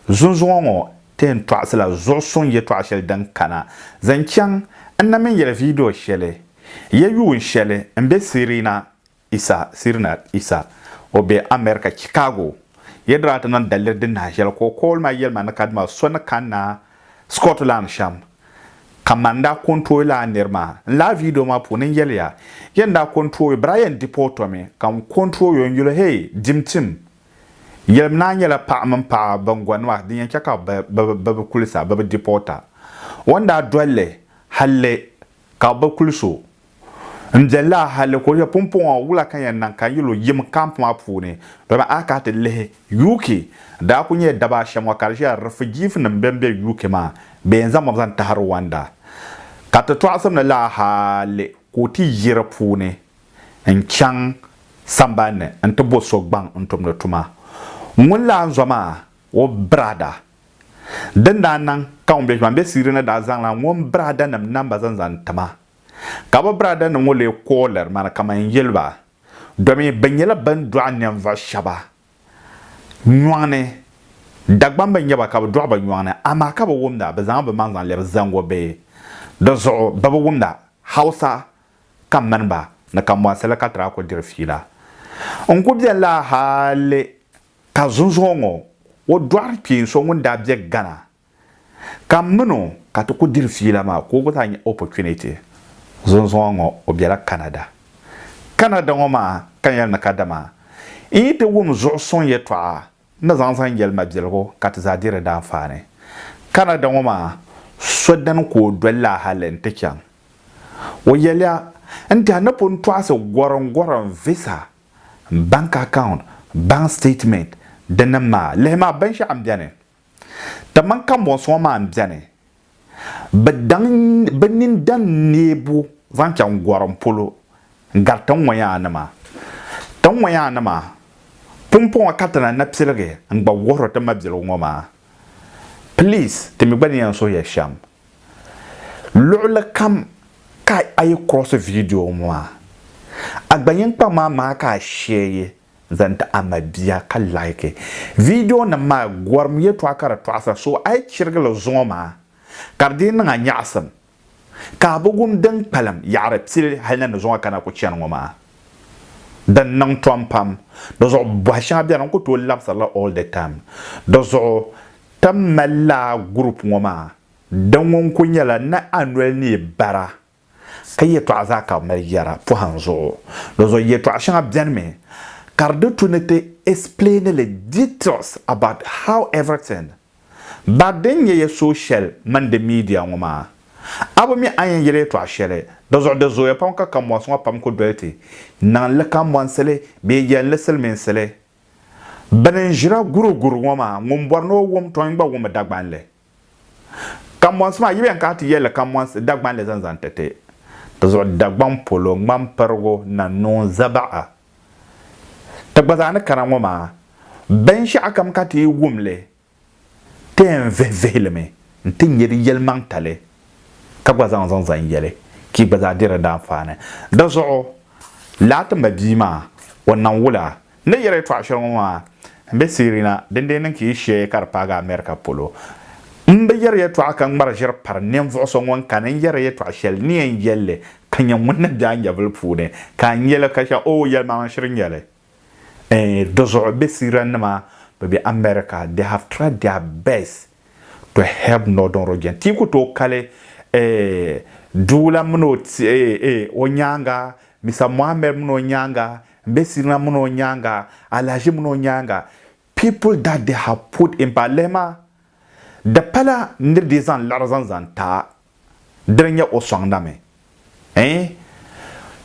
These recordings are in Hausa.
zunzongo ten twasla zoson ye twashel dan kana zanchang annamen yele video shele ye yu shele mbe sirina isa obe America Chicago ye drata nan dalir din na shel ko kol ma yel man kadma sona kana Scotland sham kamanda control la nerma la video ma ponen yel ya yenda control Brian Depoto me kam control yon yule hey jimtim yel na nyela pa man pa bangwanwa din chaka ba kulisa ba Depota wanda dole halle ka ba kulso njella halle ko ya pompon wula kan yan nan kan yilo yim camp ma pune do ba aka te le UK da kunye daba shamwa karshe refugee nan bembe UK ma be zama zan ta har wanda ka ta to asam na la halle ko ti yira pune en chang sambane en to bo sogban en tom na tuma mun la nzoma wo brada den da nan kan be man be sirina da zan la won brada nam namba zan tama ka ba brada no le koler mana kama yelba domi benyela ban duan nem va shaba nywane dagban ban yaba ka do ba nywane ama ka ba wumda ba zan ba man zan le zango be da zo ba ba wumda hausa kan manba na kan wa sala ka tra ko dir fila on ko bien la hale ka zunzongo wo dwar pi so wunda bie gana kam no ka to ko dir fila ma ko ko ta opportunity zunzongo obiara Canada ngoma kan yel na kadama ite wum zo son ye twa na zanzan yel mabjelgo kat za dire da fane Canada ngoma sodan ko dolla halen tekyan wo yelia anta na pon twa so goron visa bank account bank statement denama lema ban sha ambiane taman kan bon so ma ambiane benin dan nebu vancan goron polo gartan waya nama tan waya nama pumpon katana na psilge ngba woro ta mabjelo ngoma please temi bani yan so ya sham lula kam kai ay cross video mo agbayen pa ma ka share zanta amabia ka like video na ma gorm ye to akara to asa so ay chirgalo zoma kardin nga nyasam ka bugum dan palam yare psil halna no zonga kana ko chian ngoma dan nang trompam dozo bwasha bia ko to lapsala all the time dozo tamalla group ngoma dan won kunyala na annual ni bara kaye to azaka mer yara po hanzo dozo ye to asha bian me karde tunete explain the details about how everything but then ye social man the media ngoma abo mi ayen yele to ashere dozo ya panka kamwa so pam ko doete nan le kamwan sele be yel le sel men sele banen jira guru ngoma ngom borno wom to ngba wom dagban le kamwan sma yibe kan ti yele kamwan dagban le zanzan tete dozo dagban polo ngam pergo na non zabaa tagbazana kana ngoma ben sha akam kati wumle ten veveleme ntin yeri yel mantale kabwa zan yele ki baza dira da fane da zo lata mabima wannan wula ne yere to ashon wa be sirina dende nan ki she karpa America polo mbe yere to akan marjer par nem vo so won kan yere to ashel ni en yelle kan yan mun da yabul fude kan yele kasha o yel ma shirin yele dozo be sirina ma baby America, they have tried their best to help Northern region. Tiku to kale dula mno onyanga, Mr. Mohammed mno nyanga, Mbesina mno nyanga, Alaji mno nyanga. People that they have put in Palema, the pala nirdesan larzan zanta, drenya oswangdame.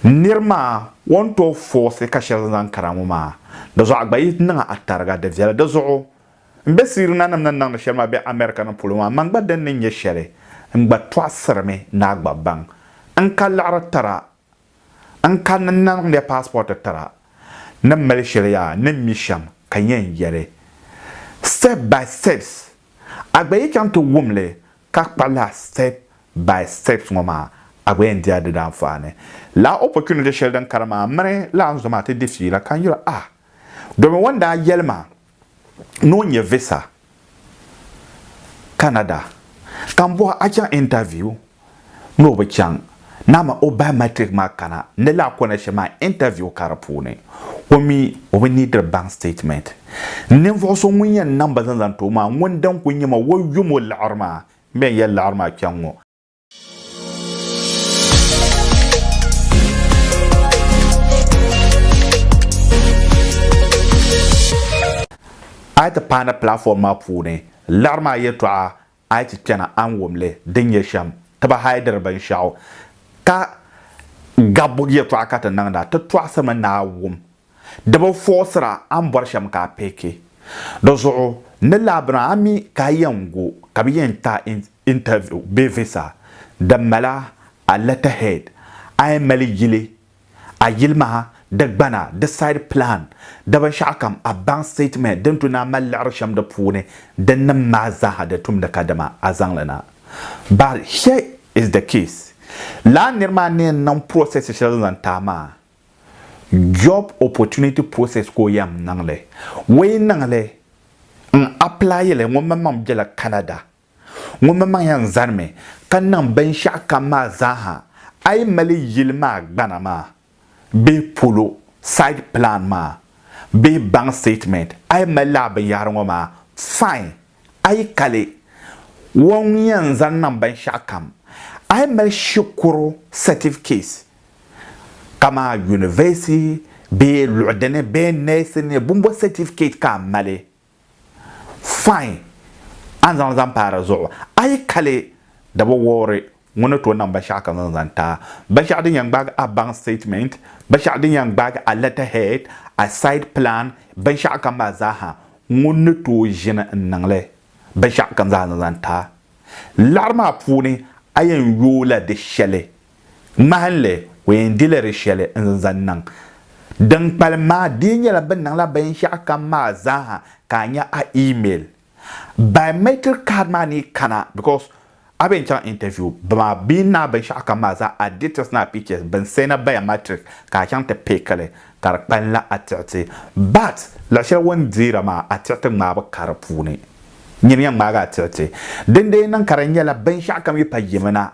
Nirma want to force kashazan karamuma. Dozo agbayi nanga atarga de vela dozo mbesir nanam nan shema be America na puluma mangba den nye shere ngba twasrme na agba bang an kala tara an kan nan ne passport tara nan mel sharia nan misham kanyen yere step by steps agbayi kan to wumle ka pala step by steps ngoma agbayi ndia de dan fane la opportunity shel dan karama mare la nzoma te defi la kan yura domin wanda yelma no nye visa Canada kan bo acha interview no be chang nama o biometric ma kana ne la connection ma interview karapune we need the bank statement ne vo so munya number zan to ma wondan kunya ma wo yumo l'arma me ya l'arma kyango ayta pana platform ma pune l'arma yeto a ayta kana an womle dinye sham taba haidar ban shaw ka gabu yeto akata nangda to twasama na wom daba forcera an bar sham ka peke dozo ne labra ami kayango kabiyenta interview bevisa damala a letterhead ay mali yile a yilma dagbana the side plan daba shakam a bank statement dan tuna mal arsham da pune dan nan maza da tum da kadama azanglana but here is the case la nirma ne nan process shazan tama job opportunity process ko yam nangle we nangle apply le ngom mam jela Canada ngom mam yan zarme kan nan ban shaka ma zaha ay mali yilma gbana ma be polo side plan ma be bank statement ay mala ban yarango ma fine ay kale won yan zan nan ban shakam ay mal shukuru certificates kama university be l'ordene be nesene bumbo certificate ka male fine anzan zan para zo ay kale dabo wore ngono to nan ba shaka zan ta ba shadin yang bag a bank statement ba shadin yang bag a letterhead a side plan ba shaka ma zaha ngono to jina nangle ba shaka zan ta larma puni ayen yola de shele mahalle wen dilere shele zan nan dan palma dinya la ban nan la ban shaka ma zaha kanya a email biometric card mani kana because aben chan interview ba bina ban shaka ma za a details na pictures ban sena biometric ka chan te pekale kar panla atete but la shel won dira ma atete ma ba karapune nyin yang ma ga atete dende nan karanya la ban shaka mi payemana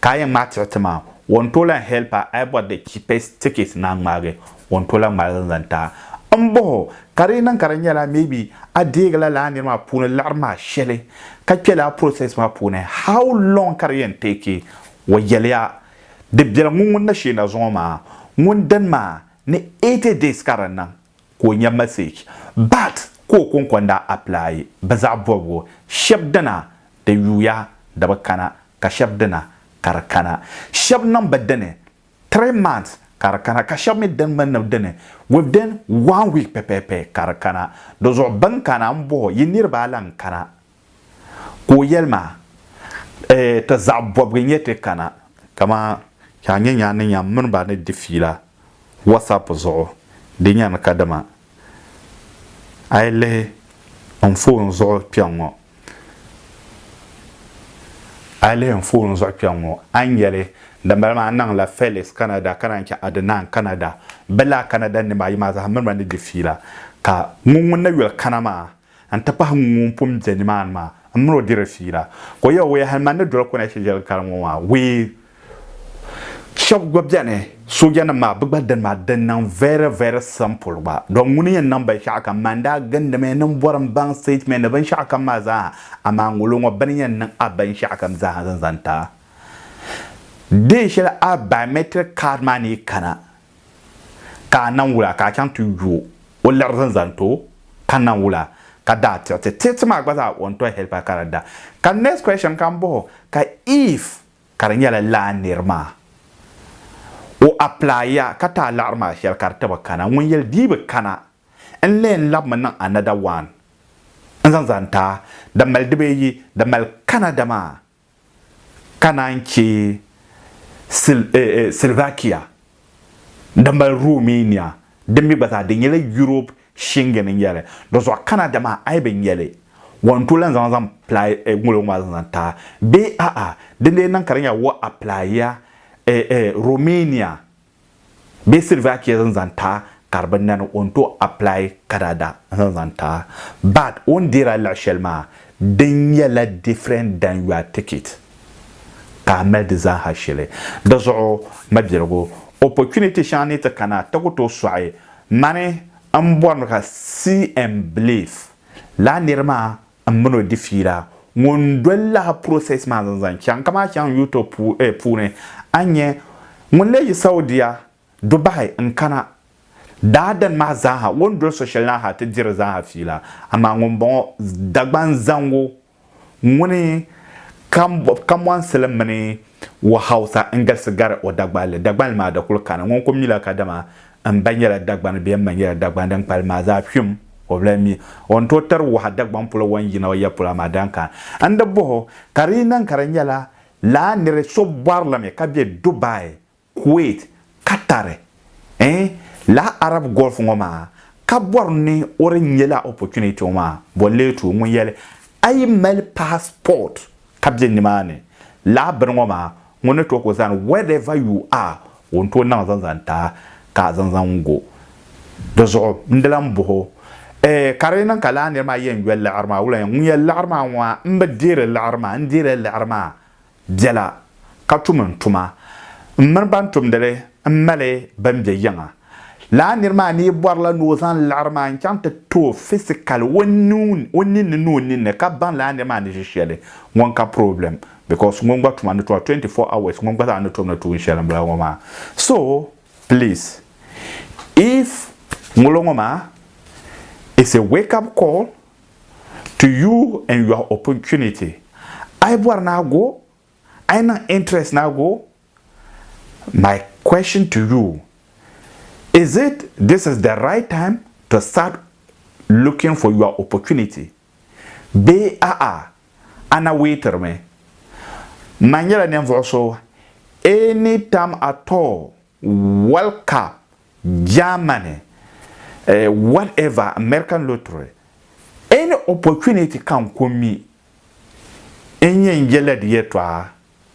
kayan ma atete ma won tola helper I bought the cheapest tickets na mage won tola ma zanta ambo kare nan karanya la maybe adigala la ni ma pune larma shele ka kela process ma pune how long kare take wa yelia de bjela ngun na shina zoma ngun dan ma ne 80 days karana ko nya message but ko kon konda apply baza bobo shabdana da yuya da bakana ka shabdana karakana shab nan badane 3 months karakana ka shab mi dan man dane within 1 week pepepe karakana dozo bankana mbo yinir balan kana ko yelma ta zabbo gnyete kana kama kanye nyane nyam mun ba ne defila whatsapp zo de nyana kadama aile on phone zo piango ale en fo zo piango anyele da malma nan la Felix Canada kana ki adnan Canada bela Canada ne mai ma za hamman ne defila ka mun na wel kanama an tapa mun pum jeni man ma amro dire fila ko yo we han man do ko na shi jel kalmo wa we shop gobjane so jana ma bugba dan ma dan nan very simple ba don mun yin nan ba shaka manda ganda me nan boran bank statement ban shaka ma za amma ngulo ngo ban yin nan aban shaka za zanta de shela a biometric card mani kana ka nan wula ka kan tu yo wala zanto kan nan wula ka data te ma gba za won to help Canada ka next question kan bo ka if karanya la nirma o apply ya kata larma shel karta bakana won yel dibe kana en len lab man another one an zanta da mal dibe yi da mal Canada ma kananci Slovakia da mal Romania da mi bata da yele Europe Schengen yele do so Canada ma ai ben yele won to lan zan apply ngulo ma zanta be de nan karanya wo apply ya Romania be Slovakia zanta karban nan on to apply Canada zanta but on dira la shelma din yɛla different than your ticket ka mel de za ha shele da zo mabirgo opportunity shani ta kana ta ko to soaye mane an bon ka see and believe la nirma amno difira won dolla process ma zan kan kama kan youtube pune anye won le saudiya dubai in kana dadan ma zaha won do social na ha ta jira zaha fila amma won bon dagban zango woni kam wan selam mani wa hausa ingal sigar o dagbal ma da kulkana won ko mila kadama an banyala dagban be manyala dagban dan palma za fium problemi on to tar wa dagban pulo wan yina ya pula ma danka anda bo karinan karanyala la nire so barla me kabie dubai kuwait qatar la arab golf ngoma kaborni ore nyela opportunity ma boletu mun yele ay mel passport kabie ni mane la brngoma ngone to ko zan wherever you are on to na zanzanta ka zanzango dozo ndelam bo karena kala ne ma yen wel arma wala yen arma wa mbadire arma ndire arma jela katumun tuma man bantum dele male bambe yanga la nirma ni borla no zan l'arma chante to physical wonni ne ka ban la nirma ni shele won ka problem because won gba tuma no 24 hours won gba na to na to shele bla ngoma. So please, if ngolongoma it's a wake up call to you and your opportunity. I bor na go, I na interest na go. My question to you, is it this is the right time to start looking for your opportunity? Be ana waiter me. Manyela nem also anytime at all. World Cup, Germany, whatever, American lottery. Any opportunity can come me. Any yellow dietwa,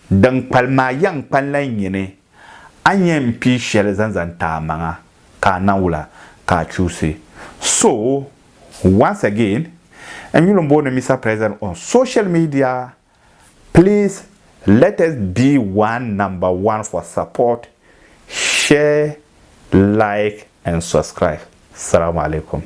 dang palma yang panline yene. Anyem pi shelezan zanta manga ka naula ka choose. So once again, and you know Mr. President on social media, please let us be number one for support. Share, like, and subscribe. Assalamu alaikum.